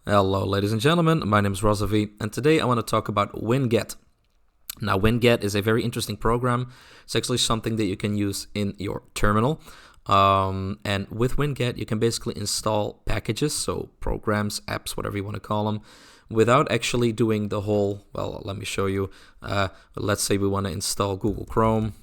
Hello, ladies and gentlemen. My name is Razovy, and today I want to talk about Winget. Now, Winget is a very interesting program. It's actually something that you can use in your terminal. And with Winget, you can basically install packages, so programs, apps, whatever you want to call them, without actually doing the whole, well, let me show you. Let's say we want to install Google Chrome.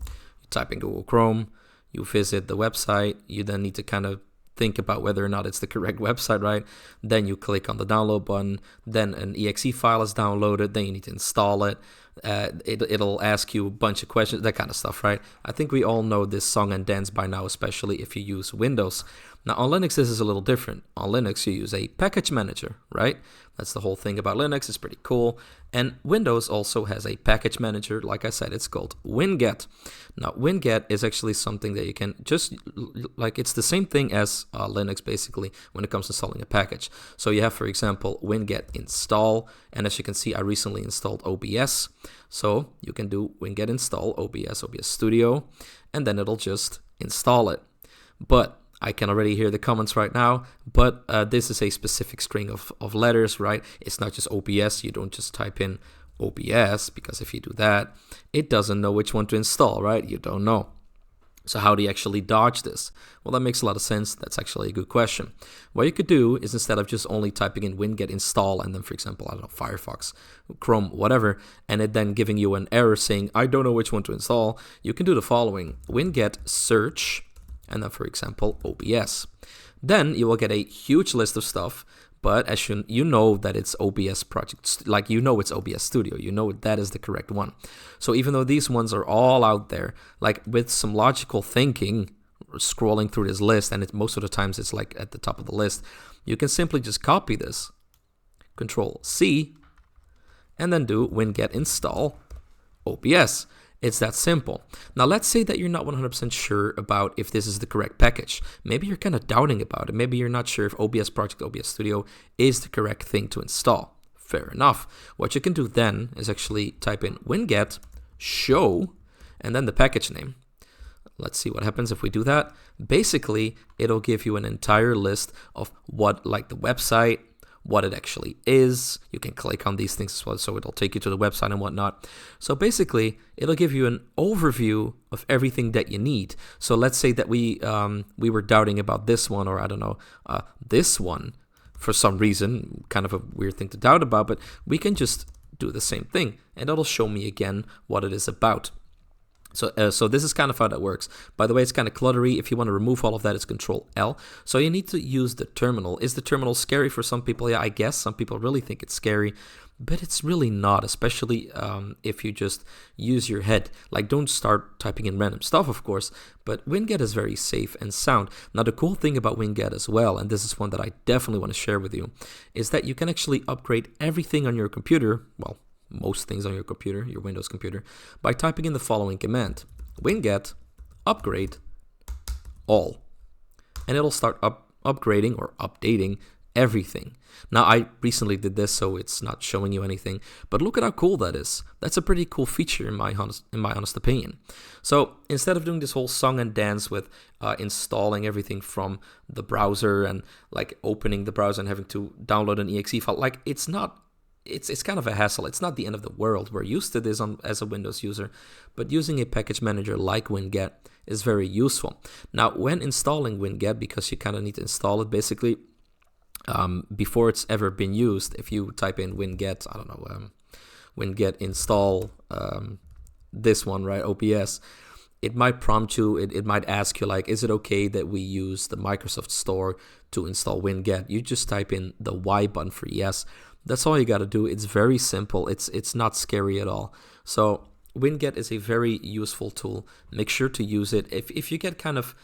You type in Google Chrome, you visit the website, you then need to kind of think about whether or not it's the correct website, right? Then you click on the download button, then an exe file is downloaded, then you need to install it. It'll ask you a bunch of questions, that kind of stuff, right? I think we all know this song and dance by now, especially if you use Windows. Now on Linux, this is a little different. On Linux, you use a package manager, right? That's the whole thing about Linux. It's pretty cool. And Windows also has a package manager. Like I said, it's called Winget. Now, Winget is actually something that you can just, like, it's the same thing as Linux, basically, when it comes to installing a package. So you have, for example, Winget install. And as you can see, I recently installed OBS. So you can do Winget install OBS Studio, and then it'll just install it. But I can already hear the comments right now, but this is a specific string of letters, right? It's not just OBS. You don't just type in OBS, because if you do that, it doesn't know which one to install, right? You don't know. So how do you actually dodge this? Well, that makes a lot of sense. That's actually a good question. What you could do is, instead of just only typing in Winget install and then, for example, I don't know, Firefox, Chrome, whatever, and it then giving you an error saying, I don't know which one to install, you can do the following: Winget search, and then, for example, OBS. Then you will get a huge list of stuff, but as you know that it's OBS project, like you know it's OBS Studio, you know that is the correct one. So even though these ones are all out there, like with some logical thinking, scrolling through this list, and most of the times it's like at the top of the list, you can simply just copy this, Control C, and then do Winget install OBS. It's that simple. Now, let's say that you're not 100% sure about if this is the correct package. Maybe you're kind of doubting about it. Maybe you're not sure if OBS Project, OBS Studio is the correct thing to install. Fair enough. What you can do then is actually type in Winget show and then the package name. Let's see what happens if we do that. Basically, it'll give you an entire list of what, like the website, what it actually is. You can click on these things as well, so it'll take you to the website and whatnot. So basically, it'll give you an overview of everything that you need. So let's say that we were doubting about this one, or I don't know, this one for some reason, kind of a weird thing to doubt about, but we can just do the same thing, and it'll show me again what it is about. So this is kind of how that works. By the way, it's kind of cluttery. If you want to remove all of that, it's Control L. So you need to use the terminal. Is the terminal scary for some people? Yeah, I guess some people really think it's scary, but it's really not, especially if you just use your head. Like, don't start typing in random stuff, of course, but Winget is very safe and sound. Now, the cool thing about Winget as well, and this is one that I definitely want to share with you, is that you can actually upgrade everything on your computer, well, most things on your computer, your Windows computer, by typing in the following command: Winget upgrade all. And it'll start upgrading or updating everything. Now, I recently did this, so it's not showing you anything, but look at how cool that is. That's a pretty cool feature in my honest opinion. So instead of doing this whole song and dance with installing everything from the browser and like opening the browser and having to download an exe file, like it's kind of a hassle. It's not the end of the world. We're used to this as a Windows user, but using a package manager like Winget is very useful. Now, when installing Winget, because you kind of need to install it basically before it's ever been used, if you type in Winget, I don't know, Winget install this one, right, OBS, it might prompt you, it might ask you, like, is it okay that we use the Microsoft Store to install Winget? You just type in the Y button for yes. That's all you got to do. It's very simple. It's not scary at all. So Winget is a very useful tool. Make sure to use it. If you get kind of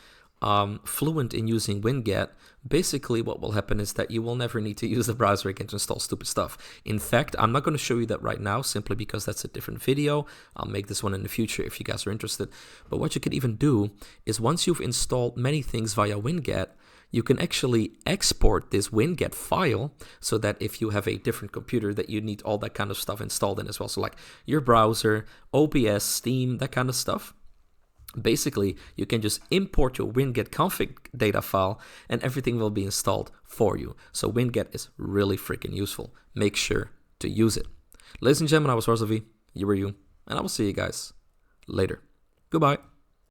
fluent in using Winget, basically what will happen is that you will never need to use the browser again to install stupid stuff. In fact, I'm not going to show you that right now, simply because that's a different video. I'll make this one in the future if you guys are interested. But what you can even do is, once you've installed many things via Winget, you can actually export this Winget file, so that if you have a different computer that you need all that kind of stuff installed in as well, so like your browser, OBS, Steam, that kind of stuff, Basically, you can just import your Winget config data file and everything will be installed for you. So Winget is really freaking useful. Make sure to use it. Ladies and gentlemen, I was Razovy, you were you, and I will see you guys later. Goodbye.